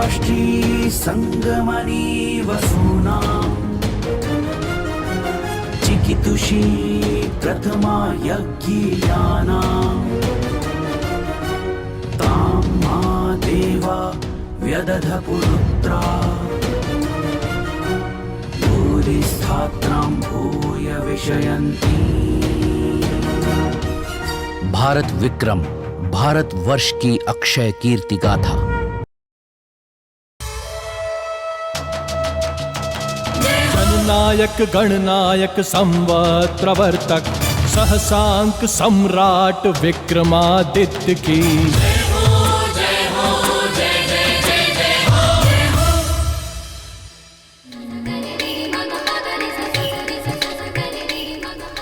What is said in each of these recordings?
काष्ठी संगमनी वसूना चिकितुषी प्रथमा यज्ञियाना तां मा देवा व्यदध पुरुत्रा भूरिस्थात्रां भूय विषयन्ति। भारत विक्रम, भारत वर्ष की अक्षय कीर्ति गाथा। जननायक गणनायक संवत् प्रवर्तक सहसांक सम्राट विक्रमादित्य की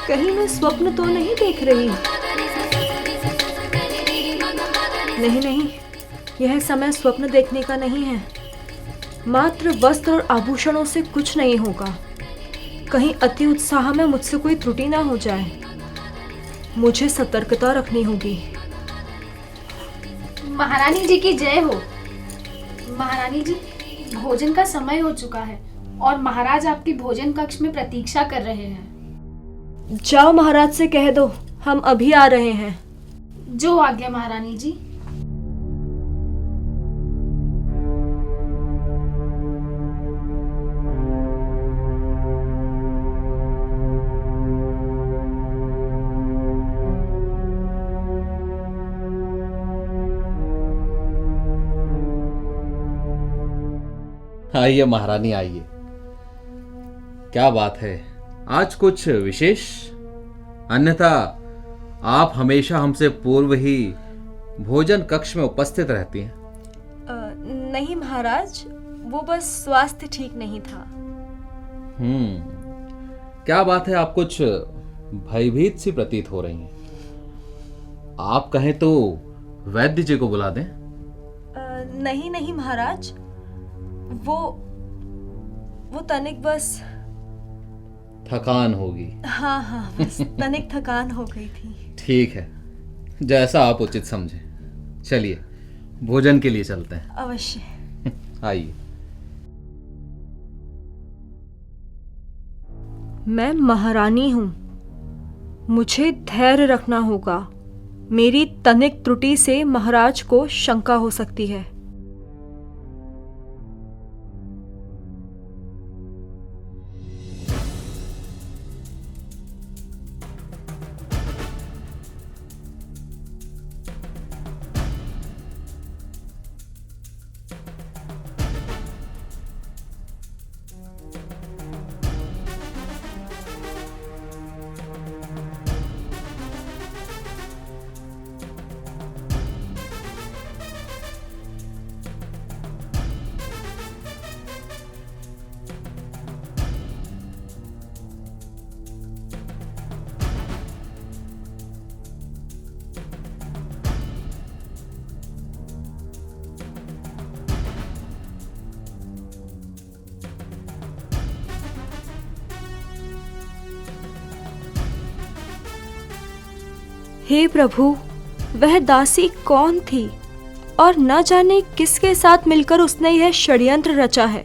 कहीं मैं स्वप्न तो नहीं देख रही? नहीं नहीं, यह समय स्वप्न देखने का नहीं है। मात्र वस्त्र और आभूषणों से कुछ नहीं होगा। कहीं अति उत्साह में मुझसे कोई त्रुटि ना हो जाए। मुझे सतर्कता रखनी होगी। महारानी जी की जय हो। महारानी जी, भोजन का समय हो चुका है और महाराज आपकी भोजन कक्ष में प्रतीक्षा कर रहे हैं। जाओ, महाराज से कह दो हम अभी आ रहे हैं। जो आज्ञा महारानी जी। आइए महारानी आइए। क्या बात है, आज कुछ विशेष? अन्यथा आप हमेशा हमसे पूर्व ही भोजन कक्ष में उपस्थित रहती हैं। नहीं महाराज, वो बस स्वास्थ्य ठीक नहीं था। क्या बात है, आप कुछ भयभीत सी प्रतीत हो रही हैं। आप कहें तो वैद्य जी को बुला दें। नहीं नहीं महाराज, वो तनिक बस थकान होगी। हाँ, बस तनिक थकान हो गई थी। ठीक है, जैसा आप उचित समझें। चलिए भोजन के लिए चलते हैं। अवश्य। आइए। मैं महारानी हूँ, मुझे धैर्य रखना होगा। मेरी तनिक त्रुटि से महाराज को शंका हो सकती है। हे प्रभु, वह दासी कौन थी और न जाने किसके साथ मिलकर उसने यह षड्यंत्र रचा है।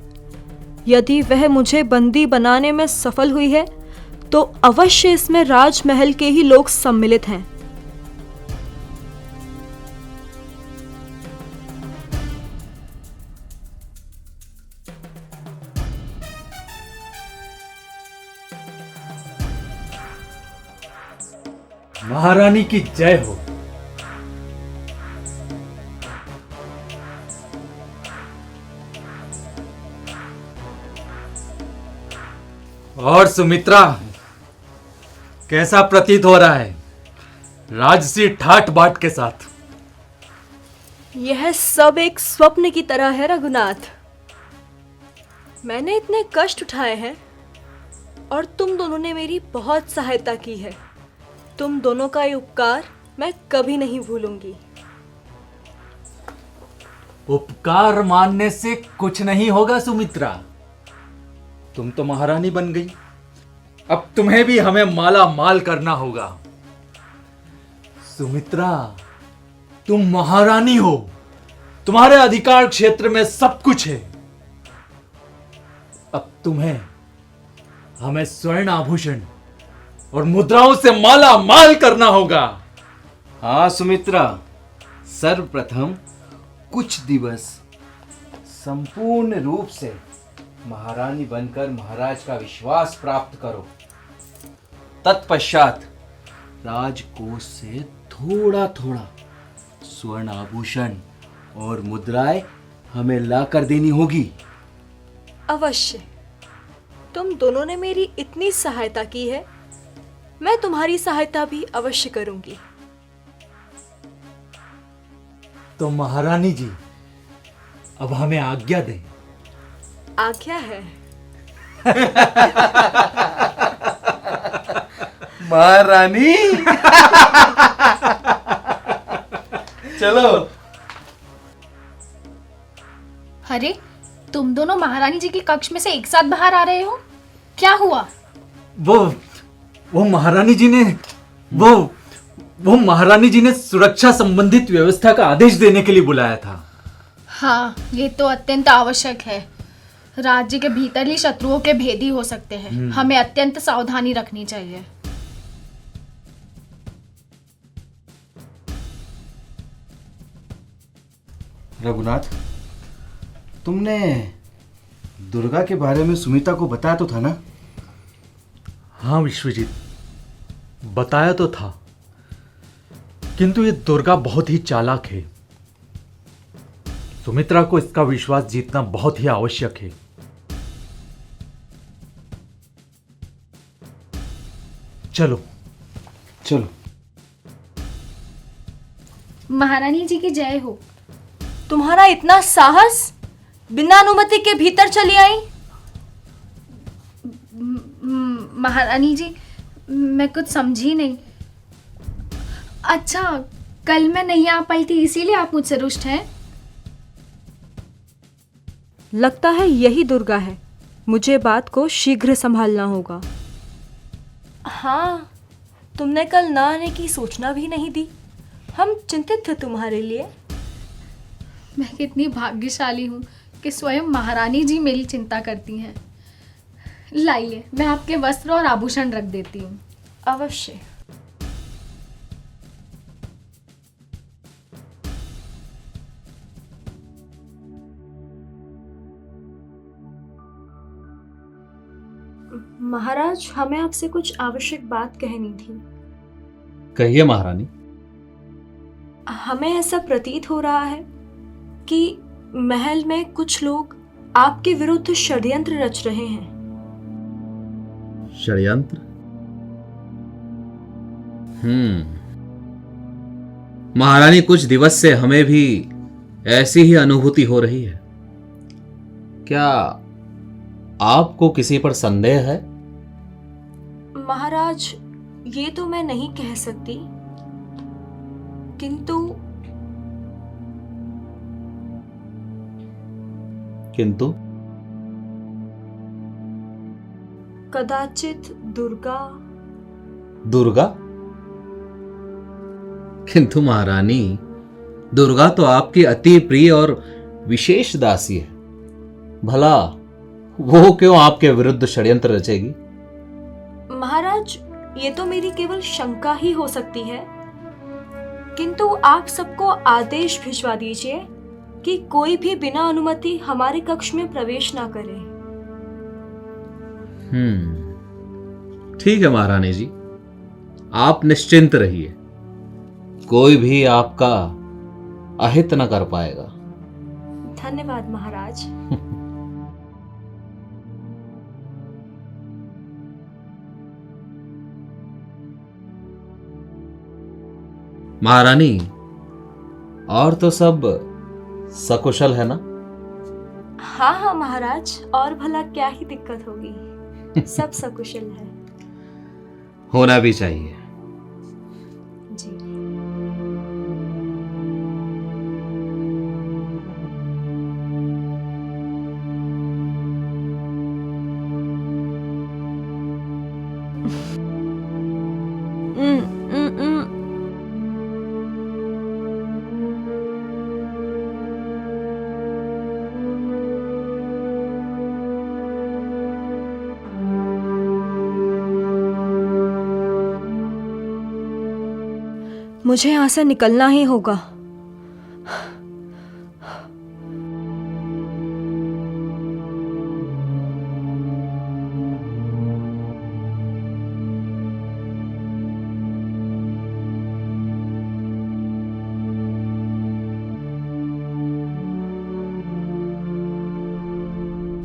यदि वह मुझे बंदी बनाने में सफल हुई है तो अवश्य इसमें राजमहल के ही लोग सम्मिलित हैं। महारानी की जय हो। और सुमित्रा, कैसा प्रतीत हो रहा है राजसी ठाट बाट के साथ? यह सब एक स्वप्न की तरह है रघुनाथ। मैंने इतने कष्ट उठाए हैं और तुम दोनों ने मेरी बहुत सहायता की है। तुम दोनों का ये उपकार मैं कभी नहीं भूलूंगी। उपकार मानने से कुछ नहीं होगा सुमित्रा। तुम तो महारानी बन गई, अब तुम्हें भी हमें माला माल करना होगा। सुमित्रा, तुम महारानी हो, तुम्हारे अधिकार क्षेत्र में सब कुछ है। अब तुम्हें हमें स्वर्ण आभूषण और मुद्राओं से माला माल करना होगा। हाँ सुमित्रा, सर्वप्रथम कुछ दिवस संपूर्ण रूप से महारानी बनकर महाराज का विश्वास प्राप्त करो। तत्पश्चात राजकोष से थोड़ा थोड़ा स्वर्ण आभूषण और मुद्राएं हमें लाकर देनी होगी। अवश्य। तुम दोनों ने मेरी इतनी सहायता की है, मैं तुम्हारी सहायता भी अवश्य करूंगी। तो महारानी जी, अब हमें आज्ञा दें। आज्ञा है। महारानी चलो। अरे, तुम दोनों महारानी जी के कक्ष में से एक साथ बाहर आ रहे हो, क्या हुआ? वो महारानी जी ने वो महारानी जी ने सुरक्षा संबंधित व्यवस्था का आदेश देने के लिए बुलाया था। हाँ, ये तो अत्यंत आवश्यक है। राज्य के भीतर ही शत्रुओं के भेदी हो सकते हैं। हमें अत्यंत सावधानी रखनी चाहिए। रघुनाथ, तुमने दुर्गा के बारे में सुमिता को बताया तो था ना? हाँ विश्वजीत, बताया तो था, किंतु ये दुर्गा बहुत ही चालाक है। सुमित्रा को इसका विश्वास जीतना बहुत ही आवश्यक है। चलो चलो। महारानी जी की जय हो। तुम्हारा इतना साहस, बिना अनुमति के भीतर चली आई? महारानी जी, मैं कुछ समझी नहीं। अच्छा, कल मैं नहीं आ पाई थी, इसीलिए आप मुझसे रुष्ट हैं? लगता है यही दुर्गा है। मुझे बात को शीघ्र संभालना होगा। हाँ, तुमने कल ना आने की सूचना भी नहीं दी। हम चिंतित थे तुम्हारे लिए। मैं कितनी भाग्यशाली हूँ कि स्वयं महारानी जी मेरी चिंता करती हैं। लाइए, मैं आपके वस्त्र और आभूषण रख देती हूँ। अवश्य। महाराज, हमें आपसे कुछ आवश्यक बात कहनी थी। कहिए महारानी। हमें ऐसा प्रतीत हो रहा है कि महल में कुछ लोग आपके विरुद्ध षड्यंत्र रच रहे हैं। षड्यंत्र? महारानी, कुछ दिवस से हमें भी ऐसी ही अनुभूति हो रही है। क्या आपको किसी पर संदेह है? महाराज, ये तो मैं नहीं कह सकती, किंतु कदाचित दुर्गा। किंतु महारानी, दुर्गा तो आपकी अति प्रिय और विशेष दासी है। भला वो क्यों आपके विरुद्ध षड्यंत्र रचेगी? महाराज, ये तो मेरी केवल शंका ही हो सकती है, किंतु आप सबको आदेश भिजवा दीजिए कि कोई भी बिना अनुमति हमारे कक्ष में प्रवेश ना करे। ठीक है महारानी जी, आप निश्चिंत रहिए। कोई भी आपका अहित न कर पाएगा। धन्यवाद महाराज। महारानी, और तो सब सकुशल है ना? हाँ हाँ महाराज, और भला क्या ही दिक्कत होगी। सब सकुशल है। होना भी चाहिए। जी। मुझे यहाँ से निकलना ही होगा।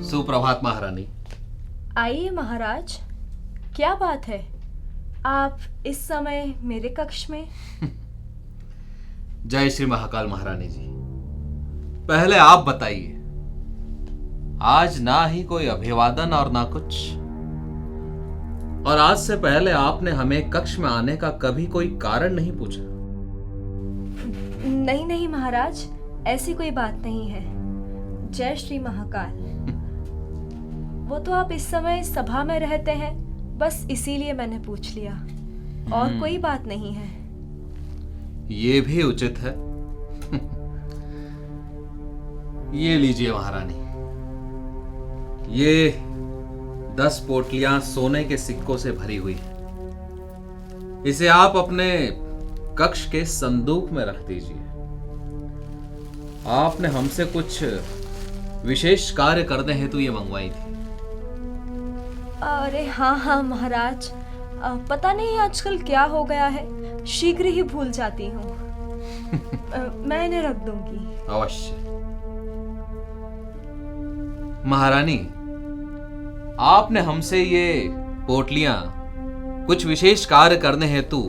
सुप्रभात महारानी। आइए महाराज, क्या बात है, आप इस समय मेरे कक्ष में? जय श्री महाकाल महारानी जी। पहले आप बताइए, आज ना ही कोई अभिवादन और ना कुछ, और आज से पहले आपने हमें कक्ष में आने का कभी कोई कारण नहीं पूछा। नहीं नहीं महाराज, ऐसी कोई बात नहीं है। जय श्री महाकाल। वो तो आप इस समय सभा में रहते हैं, बस इसीलिए मैंने पूछ लिया, और कोई बात नहीं है। ये भी उचित है। ये लीजिए महारानी, ये 10 पोटलियां सोने के सिक्कों से भरी हुई है। इसे आप अपने कक्ष के संदूक में रख दीजिए। आपने हमसे कुछ विशेष कार्य करने हेतु ये मंगवाई थी। अरे हाँ हाँ महाराज, पता नहीं आजकल क्या हो गया है, शीघ्र ही भूल जाती हूँ। मैं इन्हें रख दूंगी। अवश्य। महारानी, आपने हमसे ये पोटलियां कुछ विशेष कार्य करने हेतु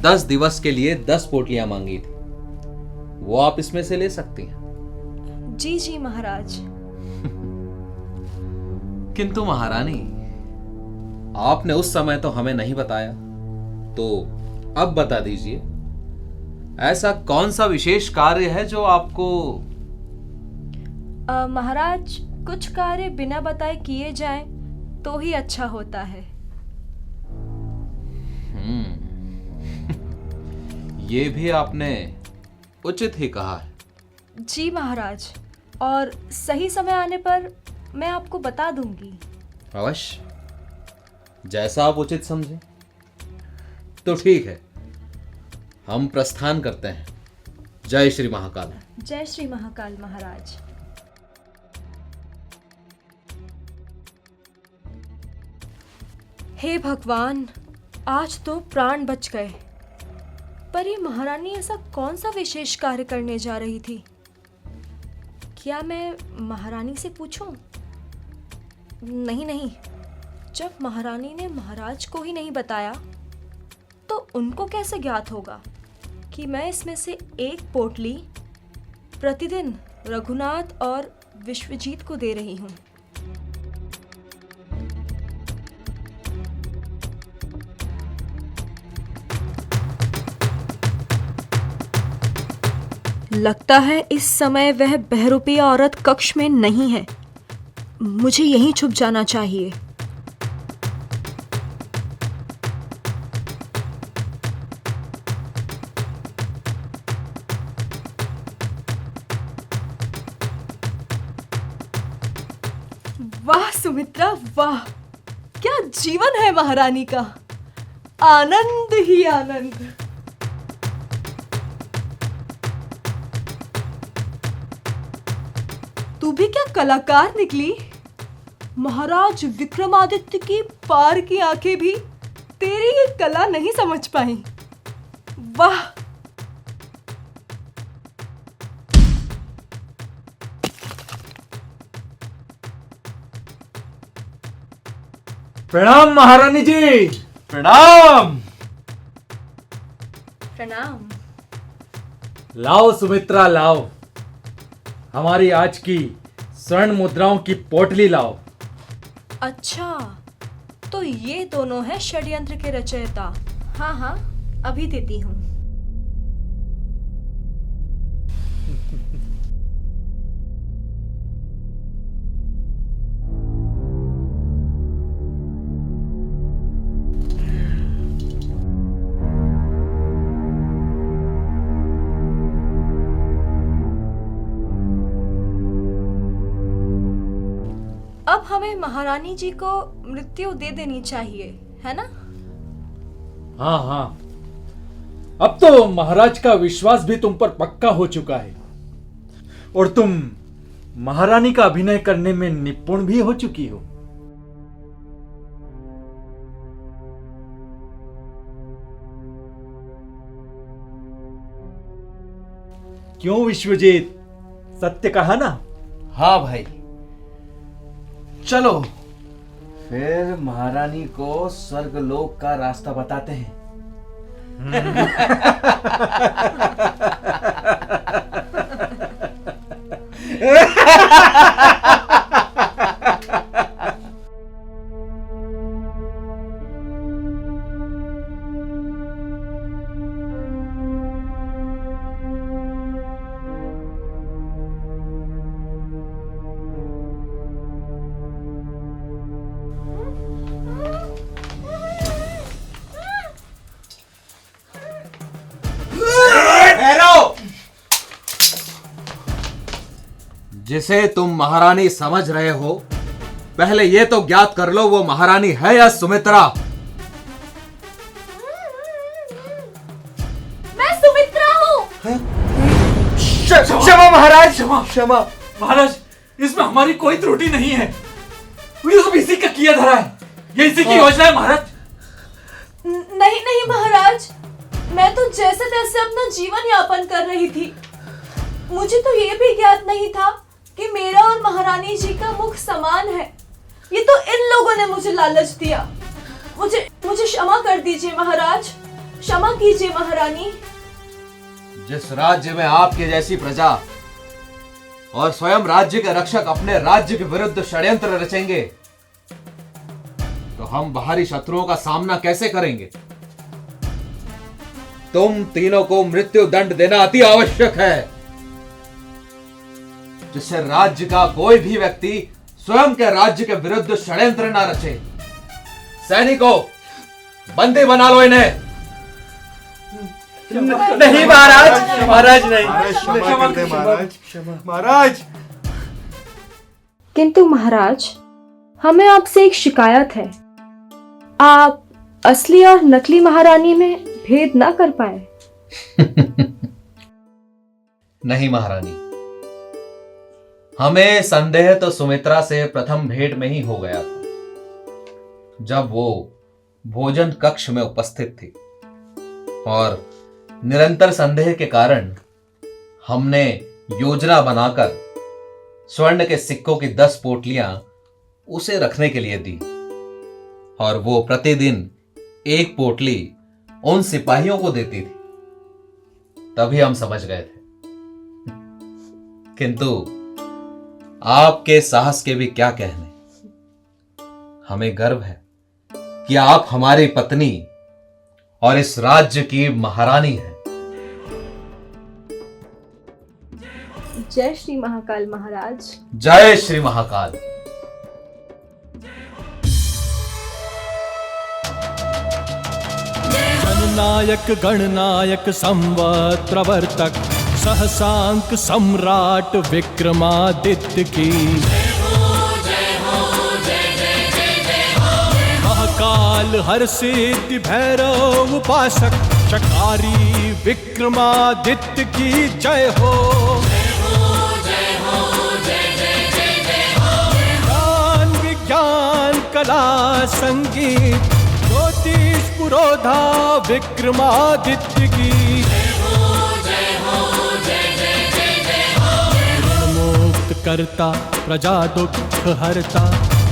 10 दिवस के लिए 10 पोटलियां मांगी थी। वो आप इसमें से ले सकती हैं। जी जी महाराज। किंतु महारानी, आपने उस समय तो हमें नहीं बताया, तो अब बता दीजिए, ऐसा कौन सा विशेष कार्य है जो आपको? महाराज, कुछ कार्य बिना बताए किए जाएं तो ही अच्छा होता है। ये भी आपने उचित ही कहा है। जी महाराज, और सही समय आने पर मैं आपको बता दूंगी। अवश्य, जैसा आप उचित समझें। तो ठीक है, हम प्रस्थान करते हैं। जय श्री महाकाल। जय श्री महाकाल महाराज। हे भगवान, आज तो प्राण बच गए। पर ये महारानी ऐसा कौन सा विशेष कार्य करने जा रही थी? क्या मैं महारानी से पूछूं? नहीं नहीं, जब महारानी ने महाराज को ही नहीं बताया तो उनको कैसे ज्ञात होगा कि मैं इसमें से एक पोटली प्रतिदिन रघुनाथ और विश्वजीत को दे रही हूं। लगता है इस समय वह बहरूपी औरत कक्ष में नहीं है। मुझे यहीं छुप जाना चाहिए। वाह सुमित्रा, वाह, क्या जीवन है महारानी का। आनंद ही आनंद। तू भी क्या कलाकार निकली। महाराज विक्रमादित्य की पार की आंखें भी तेरी ये कला नहीं समझ पाई। वाह। प्रणाम महारानी जी, प्रणाम। प्रणाम। लाओ सुमित्रा, लाओ हमारी आज की स्वर्ण मुद्राओं की पोटली लाओ। अच्छा, तो ये दोनों हैं षड्यंत्र के रचयिता। हाँ हाँ, अभी देती हूँ। अब हमें महारानी जी को मृत्यु दे देनी चाहिए, है ना? हाँ हाँ, अब तो महाराज का विश्वास भी तुम पर पक्का हो चुका है और तुम महारानी का अभिनय करने में निपुण भी हो चुकी हो। क्यों विश्वजीत, सत्य कहा ना? हाँ भाई, चलो फिर महारानी को स्वर्गलोक का रास्ता बताते हैं। जिसे तुम महारानी समझ रहे हो, पहले ये तो ज्ञात कर लो वो महारानी है या सुमित्रा। मैं सुमित्रा हूँ। क्षमा महाराज, क्षमा महाराज, इसमें हमारी कोई त्रुटि नहीं है। ये सब इसी का किया धरा है, ये इसी की योजना है महाराज। नहीं नहीं महाराज, मैं तो जैसे तैसे अपना जीवन यापन कर रही थी। मुझे तो ये भी ज्ञात नहीं था कि मेरा और महारानी जी का मुख समान है। ये तो इन लोगों ने मुझे लालच दिया। मुझे क्षमा कर दीजिए महाराज, क्षमा कीजिए महारानी। जिस राज्य में आपके जैसी प्रजा और स्वयं राज्य के रक्षक अपने राज्य के विरुद्ध षड्यंत्र रचेंगे, तो हम बाहरी शत्रुओं का सामना कैसे करेंगे? तुम तीनों को मृत्यु दंड देना अति आवश्यक है, जिससे राज्य का कोई भी व्यक्ति स्वयं के राज्य के विरुद्ध षड्यंत्र न रचे। सैनिकों, बंदी बना लो इन्हें। नहीं महाराज, महाराज नहीं, महाराज। किंतु महाराज, हमें आपसे एक शिकायत है। आप असली और नकली महारानी में भेद ना कर पाए। नहीं महारानी, हमें संदेह तो सुमित्रा से प्रथम भेंट में ही हो गया था, जब वो भोजन कक्ष में उपस्थित थी, और निरंतर संदेह के कारण हमने योजना बनाकर स्वर्ण के सिक्कों की 10 पोटलियां उसे रखने के लिए दी, और वो प्रतिदिन 1 पोटली उन सिपाहियों को देती थी। तभी हम समझ गए थे। किंतु आपके साहस के भी क्या कहने। हमें गर्व है कि आप हमारी पत्नी और इस राज्य की महारानी हैं। जय श्री महाकाल महाराज। जय श्री महाकाल। जननायक गणनायक संवत् प्रवर्तक सहसांक सम्राट विक्रमादित्य की महाकाल हर्षित भैरव उपासक शकारी विक्रमादित्य की जय हो। ज्ञान विज्ञान कला संगीत ज्योतिष पुरोधा विक्रमादित्य की करता प्रजा दुख हरता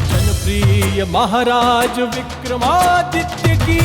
जनप्रिय महाराज विक्रमादित्य की